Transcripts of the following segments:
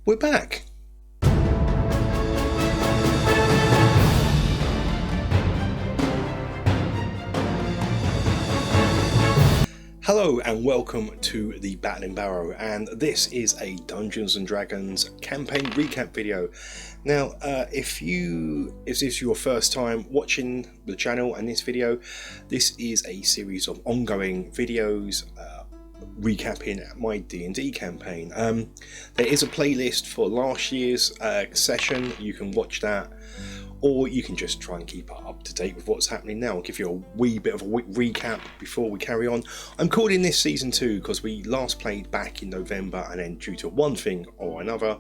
We're back. Hello and welcome to the Battling Barrow, and this is a Dungeons and Dragons campaign recap video. Now, if this is your first time watching the channel and this video, this is a series of ongoing videos recapping my D&D campaign. There is a playlist for last year's session. You can watch that, or you can just try and keep up to date with what's happening now. I'll give you a wee bit of a recap before we carry on. I'm calling this season 2 because we last played back in November, and then due to one thing or another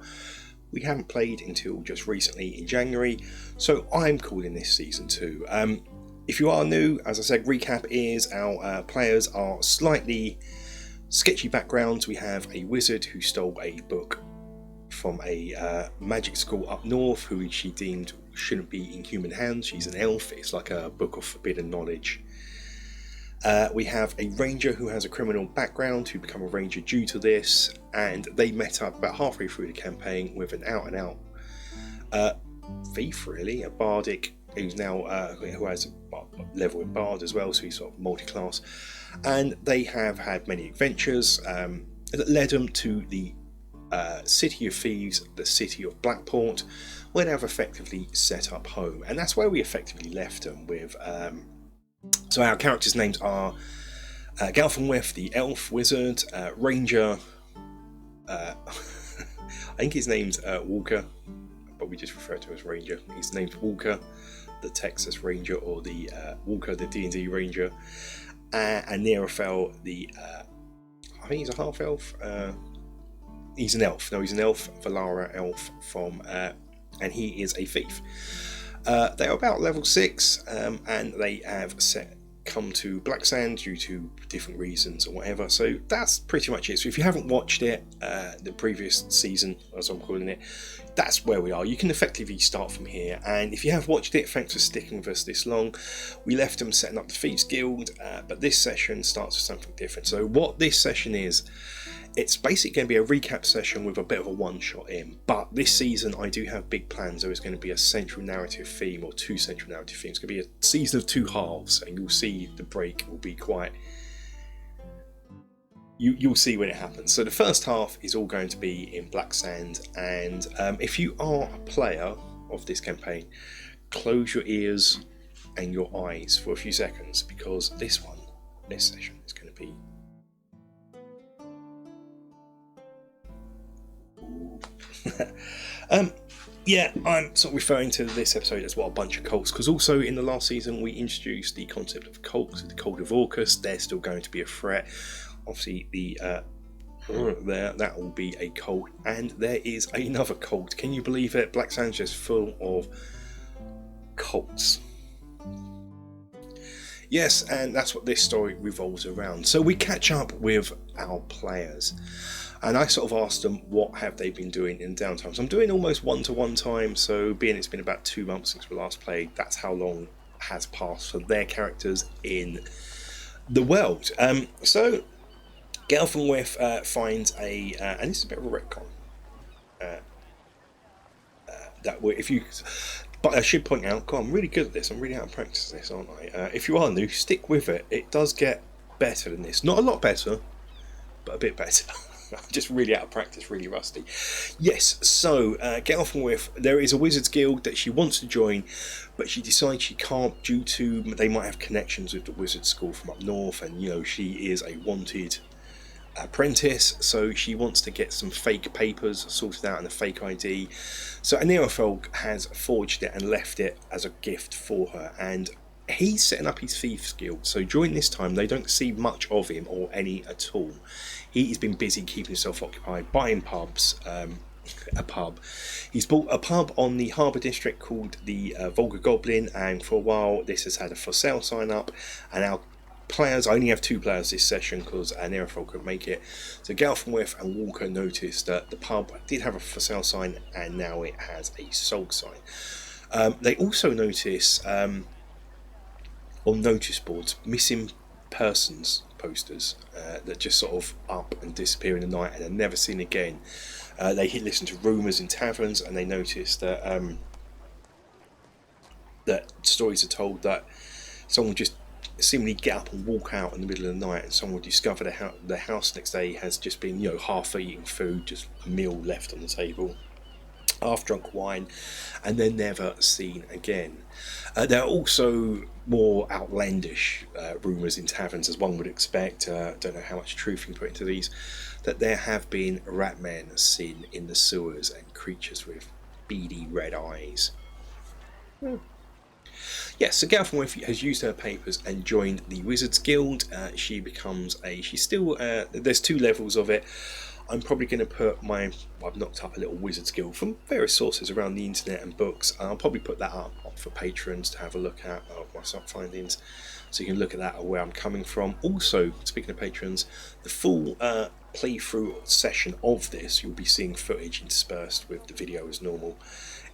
we haven't played until just recently in January, so I'm calling this season 2. If you are new, as I said, recap is our players are slightly sketchy backgrounds. We have a wizard who stole a book from a magic school up north who she deemed shouldn't be in human hands. She's an elf. It's like a book of forbidden knowledge. We have a ranger who has a criminal background who become a ranger due to this, and they met up about halfway through the campaign with an out and out thief, really, a bardic who's now who has a level in bard as well, so he's sort of multi-class, and they have had many adventures that led them to the City of Thieves, the City of Blackport, where they've effectively set up home, and that's where we effectively left them with. So our characters' names are Galfenwith, the elf wizard, Ranger. I think his name's Walker, but we just refer to him as Ranger. His name's Walker, the Texas Ranger, or the Walker, the D&D Ranger, and Nerafel, the I think he's a half elf. He's an elf. No, he's an elf, Valara elf from, and he is a thief. They are about level 6, and they have come to Black Sand due to different reasons or whatever. So that's pretty much it. So if you haven't watched it, the previous season, as I'm calling it, that's where we are. You can effectively start from here. And if you have watched it, thanks for sticking with us this long. We left them setting up the Thieves Guild, but this session starts with something different. So what this session is, it's basically going to be a recap session with a bit of a one-shot in, but this season I do have big plans. There is going to be a central narrative theme, or 2 central narrative themes. It's going to be a season of 2 halves, and you'll see the break will be quite... You'll see when it happens. So the first half is all going to be in Black Sand, and if you are a player of this campaign, close your ears and your eyes for a few seconds, because this session is going to be... Yeah, I'm sort of referring to this episode as, well, a bunch of cults, because also in the last season we introduced the concept of cults, the cult of Orcus. They're still going to be a threat. Obviously that will be a cult, and there is another cult. Can you believe it? Black Sand's just full of cults. Yes, and that's what this story revolves around. So we catch up with our players, and I sort of asked them what have they been doing in downtime. So I'm doing almost one-to-one time, so being it's been about 2 months since we last played, that's how long has passed for their characters in the world. So Gelfenwith finds a, and this is a bit of a retcon, but I should point out, God, I'm really good at this, I'm really out of practice at this, aren't I? If you are new, stick with it. It does get better than this. Not a lot better, but a bit better. I'm just really out of practice, really rusty. Yes, so Gelfenwith, there is a wizard's guild that she wants to join, but she decides she can't due to they might have connections with the wizard school from up north, and she is a wanted apprentice, so she wants to get some fake papers sorted out and a fake ID. So Anirofelg has forged it and left it as a gift for her, and he's setting up his Thieves Guild. So during this time they don't see much of him, or any at all. He's been busy keeping himself occupied, buying pubs, a pub. He's bought a pub on the harbour district called the Volga Goblin, and for a while this has had a for sale sign up, and our players, I only have 2 players this session because Nerafol couldn't make it. So Galfenwith and Walker noticed that the pub did have a for sale sign, and now it has a sold sign. They also notice on notice boards missing persons posters that just sort of up and disappear in the night and are never seen again. They listen to rumours in taverns, and they notice that that stories are told that someone will just seemingly get up and walk out in the middle of the night, and someone will discover the house next day has just been, half eating food, just a meal left on the table, half drunk wine, and they're never seen again. There are also more outlandish rumours in taverns, as one would expect. Don't know how much truth you can put into these, that there have been rat men seen in the sewers, and creatures with beady red eyes. Yes, so Galfenwith has used her papers and joined the Wizards Guild. She becomes she's still, there's 2 levels of it. I'm probably going to put I've knocked up a little Wizards Guild from various sources around the internet and books. I'll probably put that up for patrons to have a look at of my sub findings, so you can look at that, or where I'm coming from. Also, speaking of patrons, the full playthrough session of this, you'll be seeing footage interspersed with the video as normal,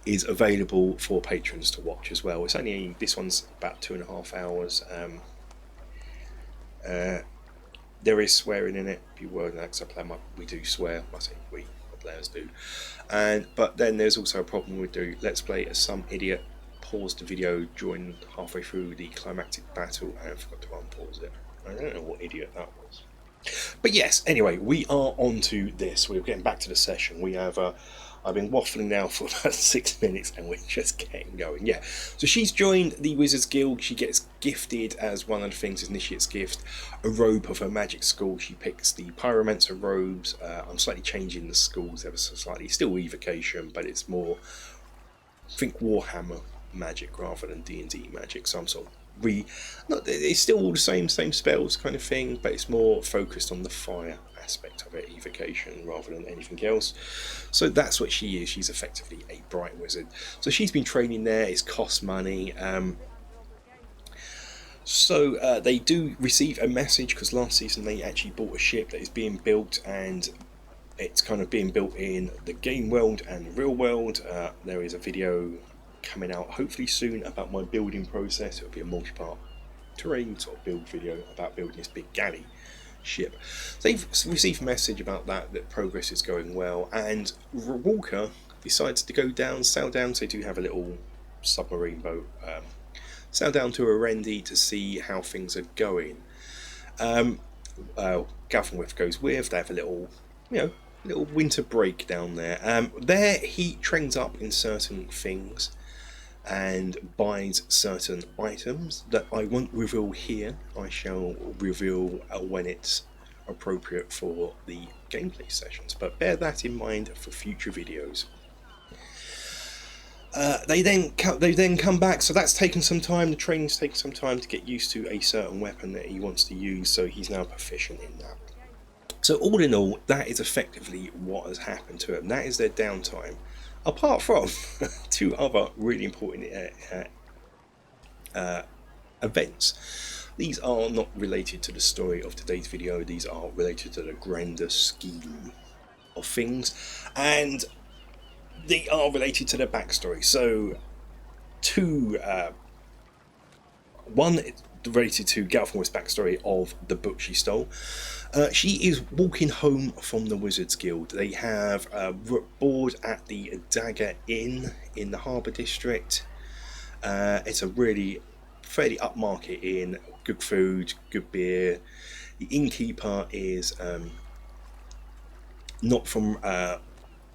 is available for patrons to watch as well. This one's about 2.5 hours. There is swearing in it. If you were an Axe player, we do swear. I say we, the players do. But then there's also a problem with the Let's Play, as some idiot paused the video during halfway through the climactic battle and forgot to unpause it. I don't know what idiot that was. But yes, anyway, we are on to this. We're getting back to the session. We have I've been waffling now for about 6 minutes, and we're just getting going. Yeah, so she's joined the Wizards Guild. She gets gifted, as one of the things, Initiate's gift, a robe of her magic school. She picks the Pyromancer robes. I'm slightly changing the schools ever so slightly. Still Evocation, but it's more, think Warhammer magic rather than D&D magic. Some sort of it's still all the same spells kind of thing, but it's more focused on the fire aspect of it, Evocation, rather than anything else. So that's what she is. She's effectively a bright wizard. So she's been training there. It's cost money. So they do receive a message, because last season they actually bought a ship that is being built, and it's kind of being built in the game world and the real world. There is a video coming out hopefully soon about my building process. It'll be a multi-part terrain sort of build video about building this big galley ship. So they've received a message about that progress is going well, and Walker decides to sail down. So they do have a little submarine boat, sail down to Arendi to see how things are going. Galfenwith goes with. They have a little winter break down there. There he trains up in certain things and buys certain items that I won't reveal here. I shall reveal when it's appropriate for the gameplay sessions, but bear that in mind for future videos. They then come back, so that's taken some time. The training's taken some time to get used to a certain weapon that he wants to use, so he's now proficient in that. So all in all, that is effectively what has happened to him. That is their downtime. Apart from 2 other really important events. These are not related to the story of today's video. These are related to the grander scheme of things, and they are related to their backstory. So, one related to Galfenwith's backstory of the book she stole. She is walking home from the Wizards Guild. They have board at the Dagger Inn in the Harbour District. It's a really fairly upmarket inn. Good food, good beer. The innkeeper is not from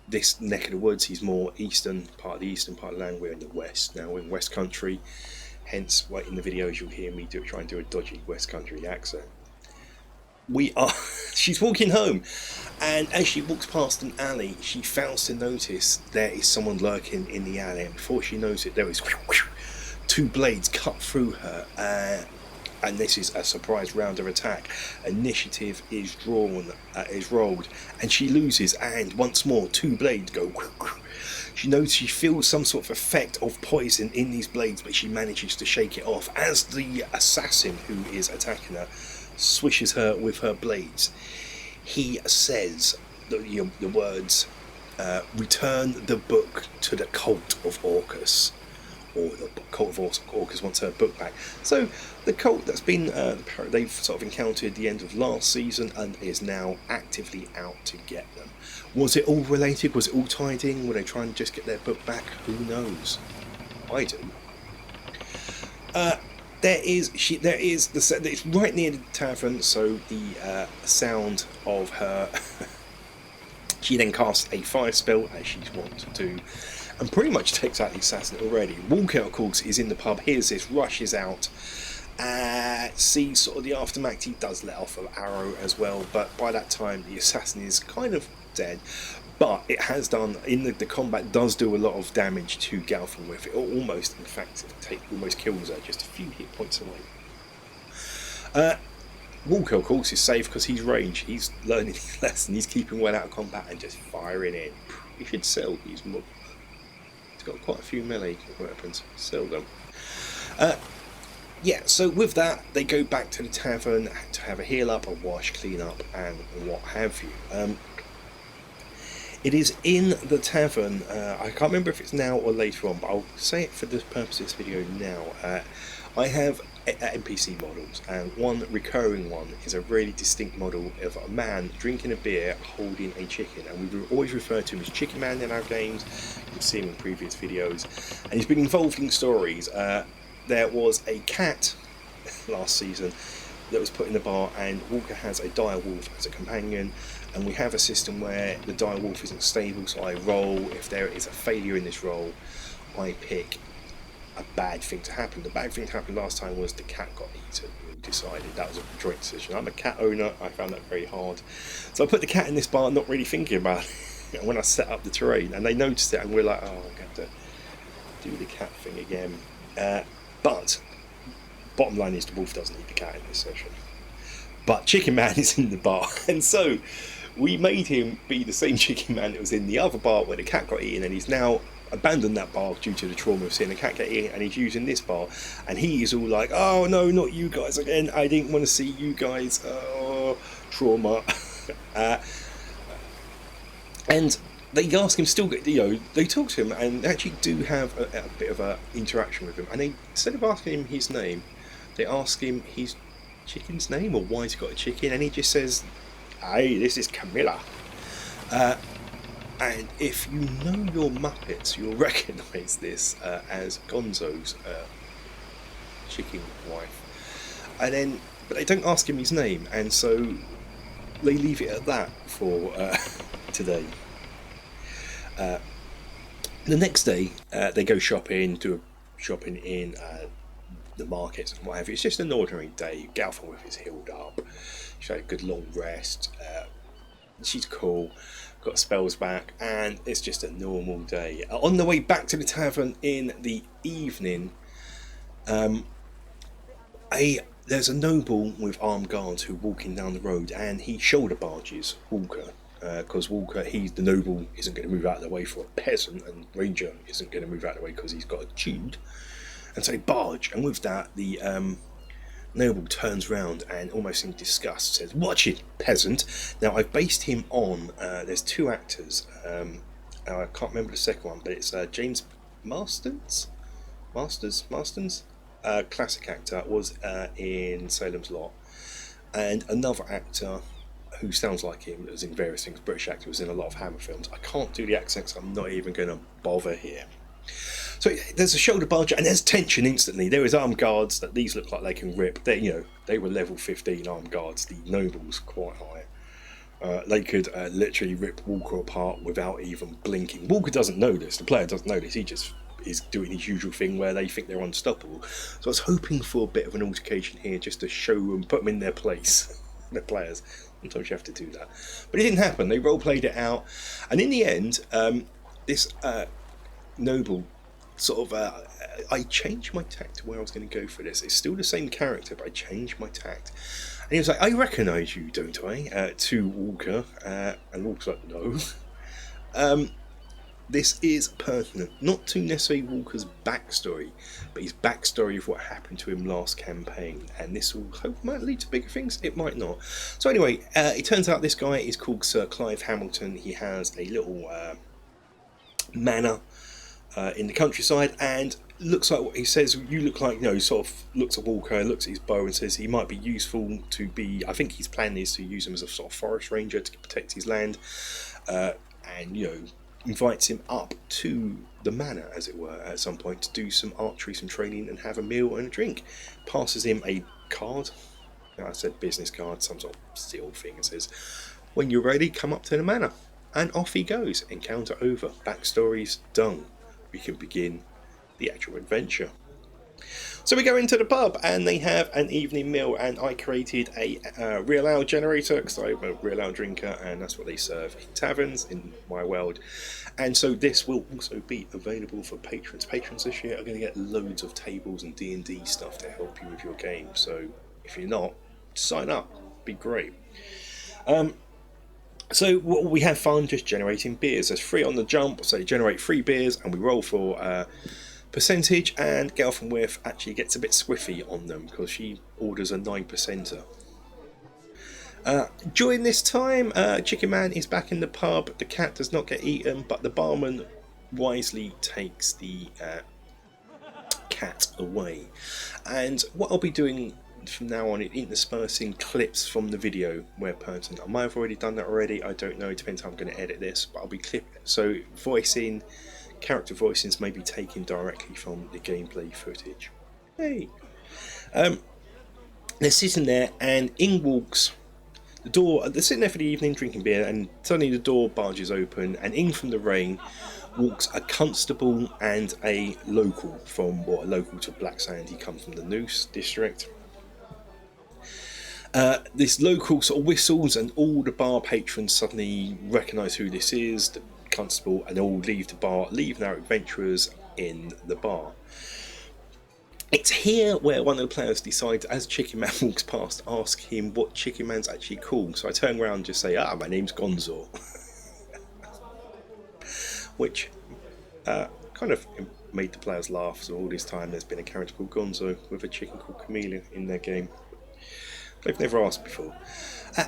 this neck of the woods. He's more the eastern part of the land. We're in the west now. We're in West Country. Hence, in the videos you'll hear me try and do a dodgy West Country accent. She's walking home, and as she walks past an alley, she fails to notice there is someone lurking in the alley, and before she knows it, there is 2 blades cut through her, and this is a surprise round of attack. Initiative is rolled, and she loses, and once more 2 blades go. She feels some sort of effect of poison in these blades, but she manages to shake it off as the assassin who is attacking her swishes her with her blades. He says the words, "Return the book to the cult of Orcus," or the cult of Orcas wants her book back. So the cult that's been they've sort of encountered the end of last season and is now actively out to get them. Was it all related? Was it all tied in? Were they trying to just get their book back? Who knows? I do. It's right near the tavern, so the sound of her. She then casts a fire spell, as she's wont to do, and pretty much takes out the assassin already. Walker, of course, is in the pub, hears this, rushes out, sees sort of the aftermath. He does let off an arrow as well, but by that time the assassin is kind of dead. But it has done, in the combat, does do a lot of damage to Galfin with it. Almost, in fact, almost kills her, just a few hit points away. Walker, of course, is safe because he's ranged. He's learning his lesson. He's keeping well out of combat and just firing in. He should sell these more. He's got quite a few melee weapons. Sell them. Yeah, so with that, they go back to the tavern to have a heal up, a wash, clean up, and what have you. It is in the tavern. I can't remember if it's now or later on, but I'll say it for the purpose of this video now. I have NPC models, and one recurring one is a really distinct model of a man drinking a beer holding a chicken, and we always refer to him as Chicken Man in our games. You'll see him in previous videos, and he's been involved in stories. There was a cat last season that was put in the bar, and Walker has a dire wolf as a companion, and we have a system where the dire wolf isn't stable, so I roll. If there is a failure in this roll, I pick a bad thing to happen. The bad thing to happen last time was the cat got eaten. We decided that was a joint decision. I'm a cat owner, I found that very hard. So I put the cat in this bar, not really thinking about it. And when I set up the terrain, and they noticed it, and we're like, oh, I'm going to have to do the cat thing again. But bottom line is the wolf doesn't eat the cat in this session. But Chicken Man is in the bar, and so we made him be the same Chicken Man that was in the other bar where the cat got eaten, and he's now abandoned that bar due to the trauma of seeing the cat get eaten, and he's using this bar, and he is all like, oh no, not you guys again, I didn't want to see you guys, oh, trauma. And they ask him, still, they talk to him and actually do have a bit of an interaction with him, and they, instead of asking him his name, they ask him his chicken's name, or why he's got a chicken, and he just says, hey, this is Camilla. And if you know your Muppets, you'll recognise this as Gonzo's chicken wife. And then, but they don't ask him his name, and so they leave it at that for today. The next day, they go shopping, do a shopping in the markets and what have you. It's just an ordinary day. Galfin with his healed up. She's had a good long rest. She's cool. Got spells back, and it's just a normal day. On the way back to the tavern in the evening, there's a noble with armed guards who are walking down the road, and he shoulder barges Walker, because Walker, the noble isn't going to move out of the way for a peasant, and Ranger isn't going to move out of the way because he's got a dude, and so they barge, and with that the noble turns round and almost in disgust says, watch it, peasant. Now I've based him on, there's two actors, I can't remember the second one, but it's James Marston's, classic actor, was in Salem's Lot, and another actor who sounds like him, was in various things, British actor, was in a lot of Hammer films. I can't do the accents, so I'm not even going to bother here. So there's a shoulder barge, and there's tension instantly. There is armed guards that these look like they can rip. They were level 15 armed guards. The noble's quite high. They could literally rip Walker apart without even blinking. Walker doesn't know this. The player doesn't know this. He just is doing his usual thing where they think they're unstoppable. So I was hoping for a bit of an altercation here, just to show them, put them in their place. The players. Sometimes you have to do that. But it didn't happen. They role-played it out. And in the end, this noble sort of I changed my tact to where I was going to go for this. It's still the same character, but I changed my tact, and he was like, I recognise you, don't I? To Walker, and Walker's like, no. This is pertinent, not to necessarily Walker's backstory, but his backstory of what happened to him last campaign, and this will hope might lead to bigger things. It might not. So anyway, it turns out this guy is called Sir Clive Hamilton. He has a little manor in the countryside, and looks like, he says, you look like, sort of looks at Walker, looks at his bow and says he might be useful to be, I think his plan is to use him as a sort of forest ranger to protect his land, and invites him up to the manor, as it were, at some point to do some archery, some training, and have a meal and a drink. Passes him a card, I said business card, some sort of steel thing, and says, when you're ready, come up to the manor. And off he goes. Encounter over. Backstories done. We can begin the actual adventure. So we go into the pub and they have an evening meal, and I created a real ale generator because I'm a real ale drinker, and that's what they serve in taverns in my world. And so this will also be available for patrons. Patrons this year are going to get loads of tables and D&D stuff to help you with your game. So if you're not, sign up. Be great. So we have fun just generating beers. There's 3 on the jump, so you generate 3 beers and we roll for percentage, and Girl from With actually gets a bit squiffy on them because she orders a 9%er. During this time, Chicken Man is back in the pub. The cat does not get eaten, but the barman wisely takes the cat away. And what I'll be doing from now on, interspersing clips from the video where pertinent. I might have already done that already, I don't know, it depends how I'm going to edit this, but I'll be clipping. So character voicings may be taken directly from the gameplay footage. Hey! They're sitting there and in walks the door. They're sitting there for the evening drinking beer, and suddenly the door barges open and in from the rain walks a constable and a local to Black Sand. He comes from the Noose district. This local sort of whistles, and all the bar patrons suddenly recognise who this is, the constable, and all leave the bar, leaving our adventurers in the bar. It's here where one of the players decides, as Chicken Man walks past, ask him what Chicken Man's actually called. So I turn around and just say, my name's Gonzo. Which kind of made the players laugh. So all this time there's been a character called Gonzo with a chicken called Chameleon in their game. They've never asked before.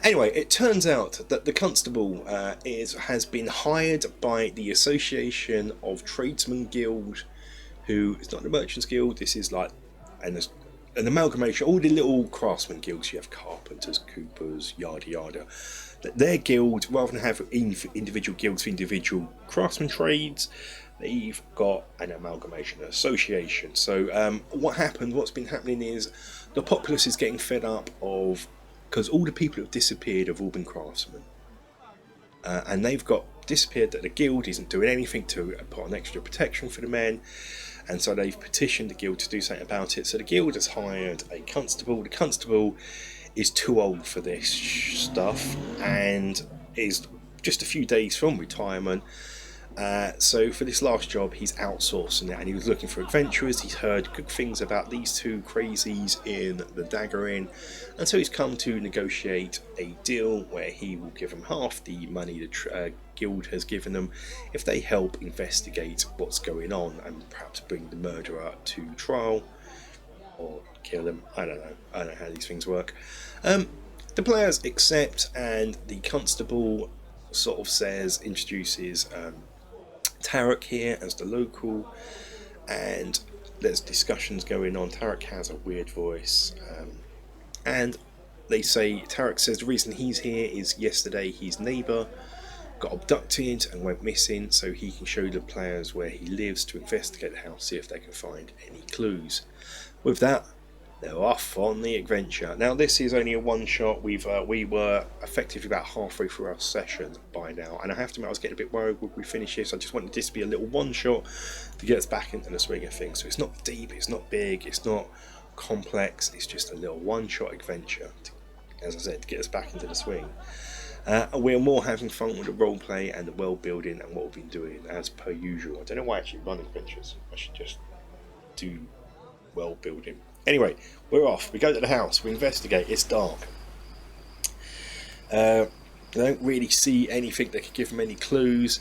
Anyway, it turns out that the constable has been hired by the Association of Tradesmen Guild, who is not the Merchants Guild. This is like an amalgamation. All the little craftsman guilds. You have carpenters, coopers, yada yada. Their guild, rather than have individual guilds for individual craftsman trades, they've got an amalgamation, an association. So what's been happening is the populace is getting fed up because all the people who have disappeared have all been craftsmen. And they've got disappeared that the guild isn't doing anything to put on extra protection for the men. And so they've petitioned the guild to do something about it. So the guild has hired a constable. The constable is too old for this stuff and is just a few days from retirement. So for this last job, he's outsourcing it, and he was looking for adventurers. He's heard good things about these 2 crazies in the Dagger Inn, and so he's come to negotiate a deal where he will give them half the money the guild has given them if they help investigate what's going on and perhaps bring the murderer to trial or kill him. I don't know how these things work. The players accept, and the constable sort of introduces Tarek here as the local, and there's discussions going on. Tarek has a weird voice, and Tarek says the reason he's here is yesterday his neighbour got abducted and went missing, so he can show the players where he lives to investigate the house, see if they can find any clues. With that, they're off on the adventure. Now this is only a one-shot. We were effectively about halfway through our session by now, and I have to admit I was getting a bit worried would we finish this. I just wanted this to be a little one-shot to get us back into the swing of things. So it's not deep, it's not big, it's not complex, it's just a little one-shot adventure as I said, to get us back into the swing. We're more having fun with the roleplay and the world building and what we've been doing as per usual. I don't know why I actually run adventures. I should just do world building. Anyway, we're off. We go to the house. We investigate. It's dark. They don't really see anything that could give them any clues.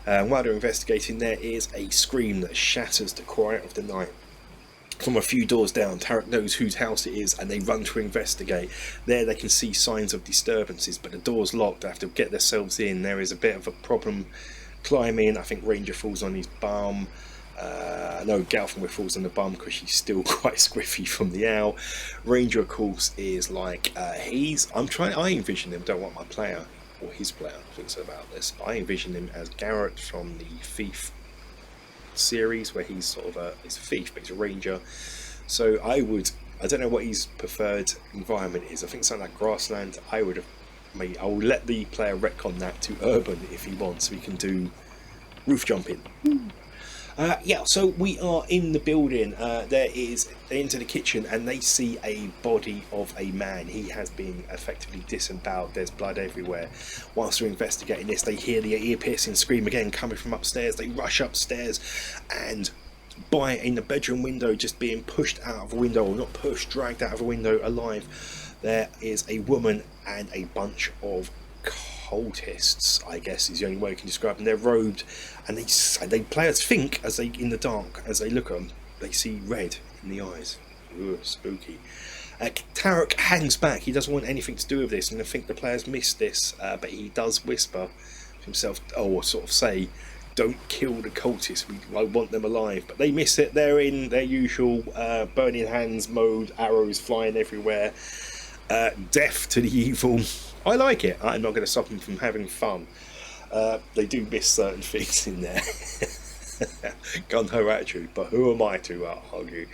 While they're investigating, there is a scream that shatters the quiet of the night. From a few doors down, Tarek knows whose house it is, and they run to investigate. There they can see signs of disturbances, but the door's locked. They have to get themselves in. There is a bit of a problem climbing. I think Ranger falls on his bum. No, Galfenwith falls on the bum because she's still quite squiffy from the owl. Ranger, of course, is like I envision him. Don't want my player or his player thinks about this. I envision him as Garrett from the Thief series, where he's sort of he's a thief, but he's a ranger. So I don't know what his preferred environment is. I think something like grassland. I will let the player retcon that to urban if he wants, so he can do roof jumping. Yeah, so we are in the building. They're into the kitchen, and they see a body of a man. He has been effectively disemboweled. There's blood everywhere. Whilst they're investigating this, they hear the ear-piercing scream again coming from upstairs. They rush upstairs, and in the bedroom window, just being pushed out of a window, or not pushed, dragged out of a window alive, there is a woman and a bunch of cultists, I guess is the only way I can describe them. They're robed, and they players think, as they in the dark, as they look at them, they see red in the eyes. Ooh, spooky. Tarek hangs back. He doesn't want anything to do with this, and I think the players missed this, but he does whisper to himself, or sort of say, "Don't kill the cultists, I want them alive." But they miss it. They're in their usual burning hands mode, arrows flying everywhere, death to the evil. I like it. I'm not going to stop them from having fun. They do miss certain things in there. Gun-ho attitude, but who am I to argue?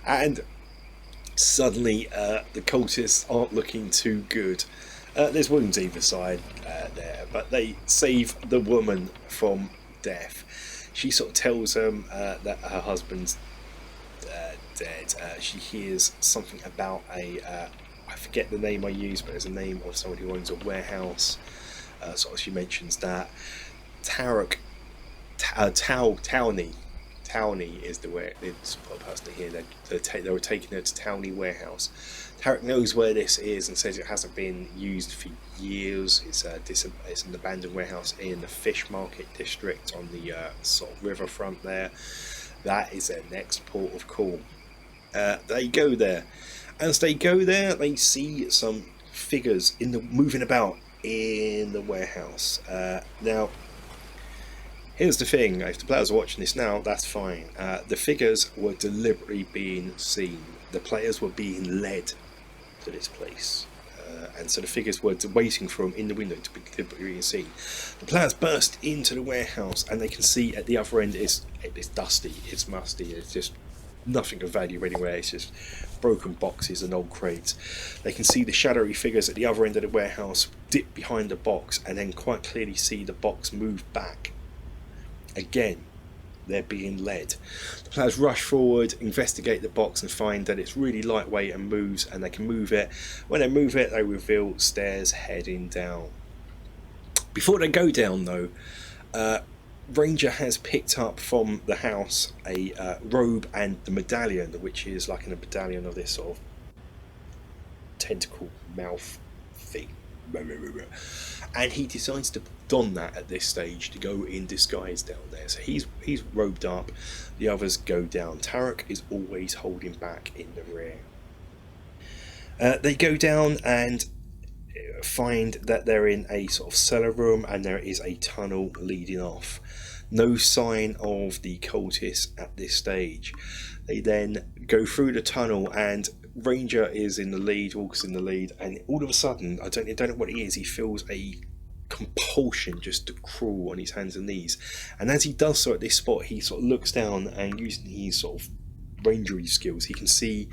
And suddenly the cultists aren't looking too good. There's wounds either side there, but they save the woman from death. She sort of tells them that her husband's dead. She hears something about I forget the name I used, but there's a name of someone who owns a warehouse. So she mentions that. Towney is the way it's a person here. They were taking her to Towney warehouse. Tarek knows where this is and says it hasn't been used for years. It's an abandoned warehouse in the fish market district on the sort of riverfront there. That is their next port of call. They go there. As they go there, they see some figures moving about in the warehouse. Now, here's the thing: if the players are watching this now, that's fine. The figures were deliberately being seen. The players were being led to this place, and so the figures were waiting for them in the window to be deliberately being seen. The players burst into the warehouse, and they can see at the other end it's dusty, it's musty, it's just nothing of value anywhere. It's just broken boxes and old crates. They can see the shadowy figures at the other end of the warehouse dip behind the box, and then quite clearly see the box move back. Again, they're being led. The players rush forward, investigate the box, and find that it's really lightweight and moves, and they can move it. When they move it, they reveal stairs heading down. Before they go down, though, Ranger has picked up from the house a robe and the medallion, which is like a medallion of this sort of tentacle mouth thing. And he decides to don that at this stage to go in disguise down there. So he's robed up, the others go down. Tarek is always holding back in the rear. They go down and find that they're in a sort of cellar room, and there is a tunnel leading off. No sign of the cultists at this stage. They then go through the tunnel, and Ranger is in the lead, walks in the lead, and all of a sudden, I don't know what it is, he feels a compulsion just to crawl on his hands and knees. And as he does so at this spot, he sort of looks down, and using his sort of rangery skills, he can see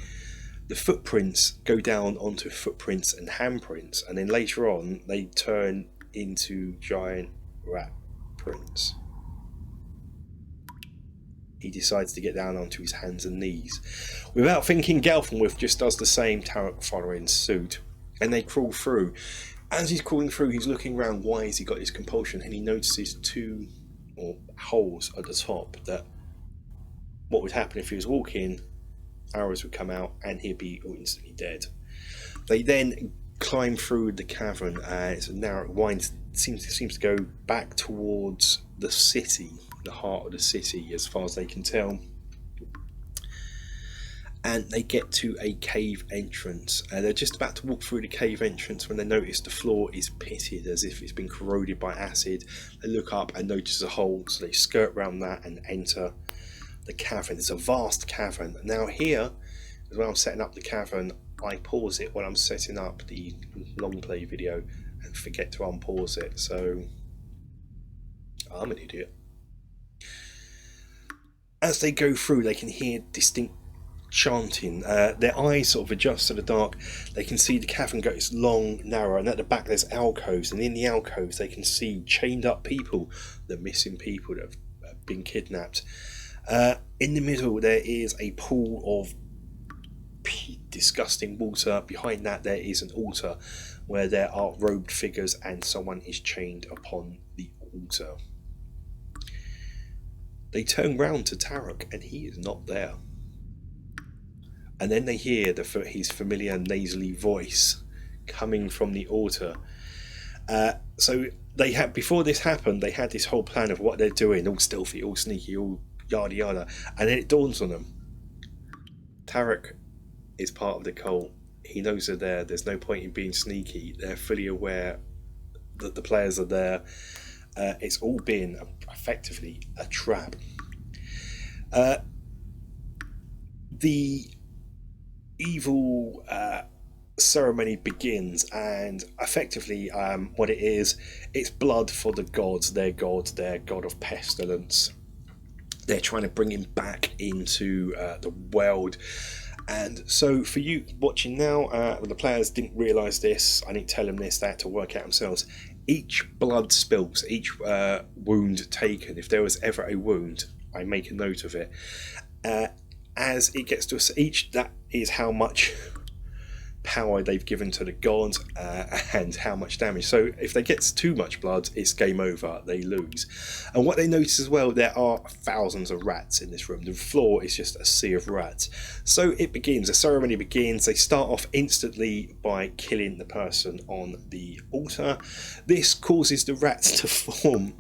the footprints go down onto footprints and handprints, and then later on they turn into giant rat prints. He decides to get down onto his hands and knees. Without thinking, Galfenwith just does the same, Tarek following suit, and they crawl through. As he's crawling through, he's looking around, why has he got this compulsion, and he notices two holes at the top that what would happen if he was walking, arrows would come out and he'd be instantly dead. They then climb through the cavern, it's a narrow wind, seems to go back towards the city, the heart of the city as far as they can tell, and they get to a cave entrance, and they're just about to walk through the cave entrance when they notice the floor is pitted as if it's been corroded by acid. They look up and notice a hole, so they skirt around that and enter. the cavern. It's a vast cavern. Now here, when I'm setting up the cavern, I pause it when I'm setting up the long play video and forget to unpause it. So I'm an idiot. As they go through, they can hear distinct chanting. Their eyes sort of adjust to the dark. They can see the cavern goes long, narrow, and at the back there's alcoves, and in the alcoves they can see chained up people, the missing people that have been kidnapped. In the middle there is a pool of disgusting water. Behind that there is an altar where there are robed figures and someone is chained upon the altar. They turn round to Tarek and he is not there. And then they hear his familiar nasally voice coming from the altar. So they had, before this happened, they had this whole plan of what they're doing, all stealthy, all sneaky, all yada yada. And then it dawns on them. Tarek is part of the cult. He knows they're there. There's no point in being sneaky. They're fully aware that the players are there. It's all been effectively a trap. The evil ceremony begins, and effectively what it is, it's blood for the gods, their god of pestilence. They're trying to bring him back into the world. And so for you watching now, the players didn't realise this, I didn't tell them this, they had to work out themselves. Each blood spills, each wound taken, if there was ever a wound, I make a note of it. As it gets to each, that is how much power they've given to the gods and how much damage. So if they get too much blood, it's game over, they lose. And what they notice as well, there are thousands of rats in this room. The floor is just a sea of rats. So it begins, the ceremony begins. They start off instantly by killing the person on the altar. This causes the rats to form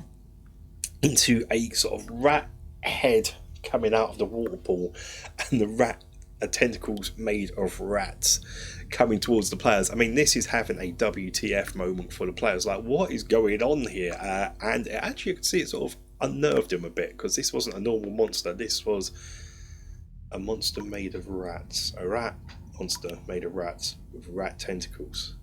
into a sort of rat head coming out of the water pool, and the rat tentacles made of rats coming towards the players. I mean, this is having a WTF moment for the players, like what is going on here? And actually you could see it sort of unnerved them a bit, because this wasn't a normal monster, this was a monster made of rats, a rat monster made of rats with rat tentacles.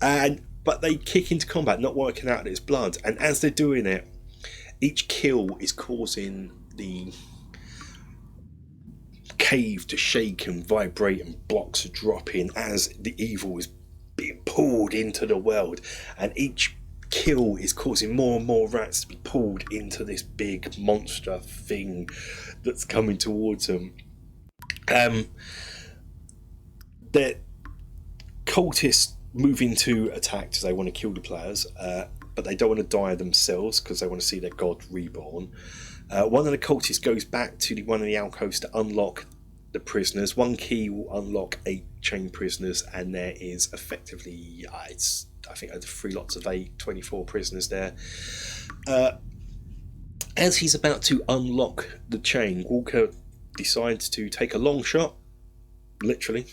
But they kick into combat, not working out its blood, and as they're doing it, each kill is causing the cave to shake and vibrate, and blocks are dropping as the evil is being pulled into the world, and each kill is causing more and more rats to be pulled into this big monster thing that's coming towards them. The cultists move into attack because they want to kill the players, but they don't want to die themselves because they want to see their god reborn. One of the cultists goes back to one of the alcoves to unlock the prisoners. One key will unlock 8 chained prisoners, and there is effectively, I think 3 lots of 8, 24 prisoners there. As he's about to unlock the chain, Walker decides to take a long shot, literally,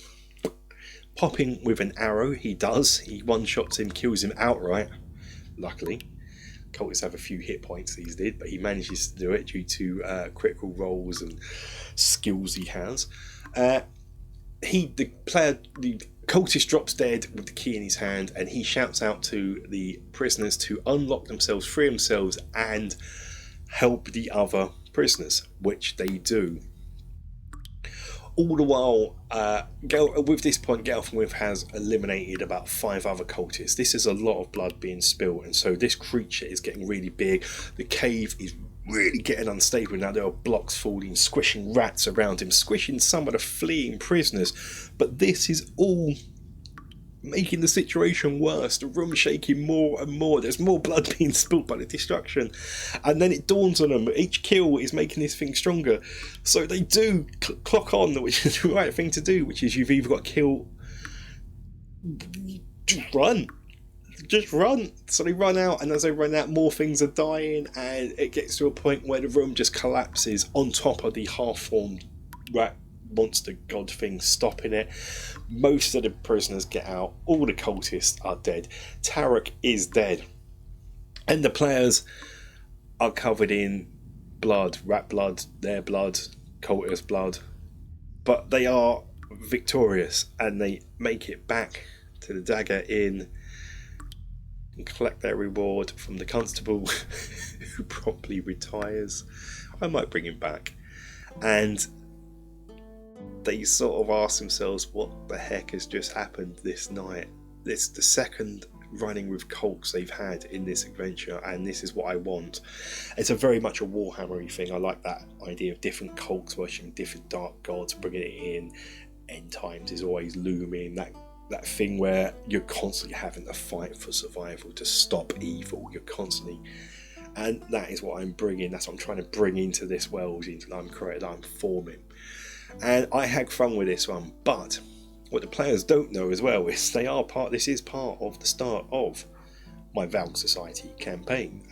popping with an arrow. He one-shots him, kills him outright. Luckily, cultists have a few hit points, these did, but he manages to do it due to critical rolls and skills he has. The cultist drops dead with the key in his hand, and he shouts out to the prisoners to unlock themselves, free themselves, and help the other prisoners, which they do. All the while, with this point, Gelfenwith has eliminated about 5 other cultists. This is a lot of blood being spilled, and so this creature is getting really big. The cave is really getting unstable now. There are blocks falling, squishing rats around him, squishing some of the fleeing prisoners. But this is all making the situation worse. The room shaking more and more. There's more blood being spilled by the destruction. And then it dawns on them, each kill is making this thing stronger. So they do clock on, which is the right thing to do, which is you've either got to kill... Just run. So they run out, and as they run out, more things are dying, and it gets to a point where the room just collapses on top of the half-formed rat monster god thing, stopping it. Most of the prisoners get out. All the cultists are dead. Tarek is dead, and the players are covered in blood, rat blood, their blood, cultist blood, but they are victorious and they make it back to the Dagger Inn and collect their reward from the constable who promptly retires. I might bring him back. And they sort of ask themselves, what the heck has just happened this night? It's the second running with cults they've had in this adventure, and this is what I want. It's a very much a Warhammer-y thing. I like that idea of different cults worshipping different dark gods, bringing it in. End times is always looming. That thing where you're constantly having to fight for survival to stop evil. You're constantly, and that is what I'm bringing. That's what I'm trying to bring into this world, into that I'm creating, that I'm forming. And I had fun with this one, but what the players don't know as well is this is part of the start of my Vieled Society campaign.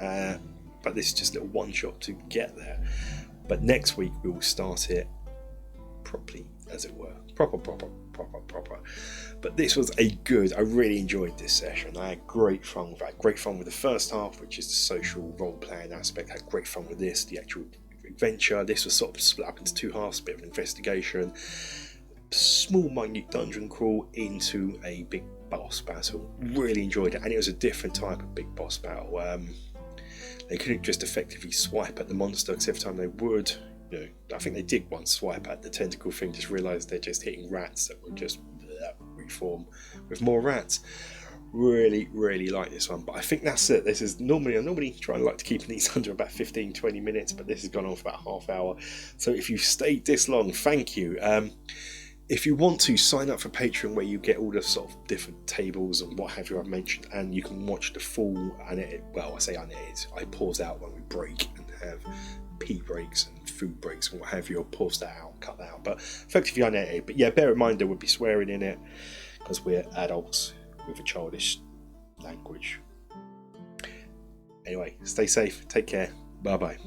But this is just a little one shot to get there. But next week we will start it properly, as it were. Proper. But this was I really enjoyed this session. I had great fun with that. Great fun with the first half, which is the social role-playing aspect. I had great fun with this, the actual adventure. This was sort of split up into two halves, a bit of an investigation, small minute dungeon crawl into a big boss battle. Really enjoyed it, and it was a different type of big boss battle. They couldn't just effectively swipe at the monster, because every time they would, I think they did once swipe at the tentacle thing, just realised they're just hitting rats that would just reform with more rats. Really like this one, but I think that's it. I normally try and like to keep these under about 15-20 minutes, but this has gone on for about half hour. So if you've stayed this long, thank you. If you want to, sign up for Patreon, where you get all the sort of different tables and what have you I've mentioned, and you can watch the full unedited, I say unedited, I pause out when we break and have pee breaks and food breaks and what have you, or pause that out, cut that out, but effectively unedited. But yeah, bear in mind there would be swearing in it, because we're adults with a childish language. Anyway, stay safe, take care, bye bye.